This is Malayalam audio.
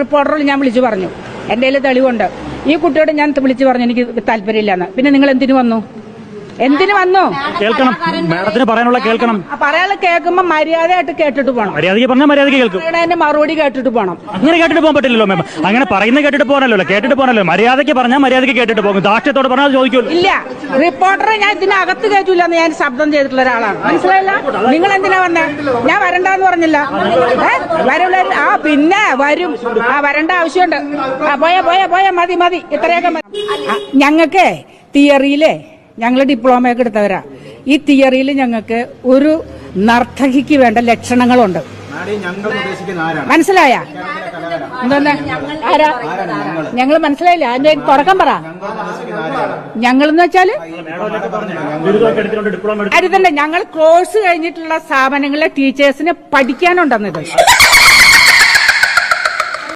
റിപ്പോർട്ടറിൽ ഞാൻ വിളിച്ചു പറഞ്ഞു, എന്റെ കയ്യിൽ തെളിവുണ്ട്. ഈ കുട്ടിയോട് ഞാൻ വിളിച്ചു പറഞ്ഞു എനിക്ക് താല്പര്യമില്ലെന്ന്. പിന്നെ നിങ്ങൾ എന്തിനു വന്നു? കേൾക്കണം, മാഡത്തിന് പറയാനുള്ള കേൾക്കണം. പറയാനുള്ള കേൾക്കുമ്പോ മര്യാദയായിട്ട് കേട്ടിട്ട് പോകണം. മര്യാദയ്ക്ക് പറഞ്ഞാൽ മര്യാദയ്ക്ക് കേൾക്കും. മറുപടി കേട്ടിട്ട് പോകണം. അങ്ങനെ കേട്ടിട്ട് പോകാൻ പറ്റില്ലല്ലോ മാം. അങ്ങനെ പറയുന്നത് കേട്ടിട്ട് പോകാനല്ലോ, കേട്ടിട്ട് പോകാനല്ലോ. മര്യാദയ്ക്ക് പറഞ്ഞാൽ മര്യാദയ്ക്ക് കേട്ടിട്ട് പോകും. ദാഷ്ട്യത്തോട് പറഞ്ഞാൽ ചോദിക്കുള്ളൂ. ഇല്ല, റിപ്പോർട്ടറെ ഞാൻ ഇതിനകത്ത് കയറ്റൂല എന്ന് ഞാൻ ശബ്ദം ചെയ്തിട്ടുള്ള ഒരാളാണ്. മനസ്സിലായില്ല? നിങ്ങൾ എന്തിനാ വന്നേ? ഞാൻ വരണ്ടെന്ന് പറഞ്ഞില്ല. വരൂല. പിന്നെ വരും. വരണ്ട ആവശ്യമുണ്ട്. പോയാ മതി. ഇത്രയൊക്കെ ഞങ്ങൾക്ക് തിയറിയിലെ ഞങ്ങൾ ഡിപ്ലോമയൊക്കെ എടുത്തവരാ. ഈ തിയറിയിൽ ഞങ്ങൾക്ക് ഒരു നർത്തകിക്ക് വേണ്ട ലക്ഷണങ്ങളുണ്ട്. മനസ്സിലായ? എന്താ ആരാ? ഞങ്ങൾ മനസ്സിലായില്ല. അതിന്റെ തുടക്കം പറ. ഞങ്ങളെന്ന് വെച്ചാല് അത് തന്നെ. ഞങ്ങൾ കോഴ്സ് കഴിഞ്ഞിട്ടുള്ള സ്ഥാപനങ്ങളിലെ ടീച്ചേഴ്സിന് പഠിക്കാനുണ്ടെന്നത്.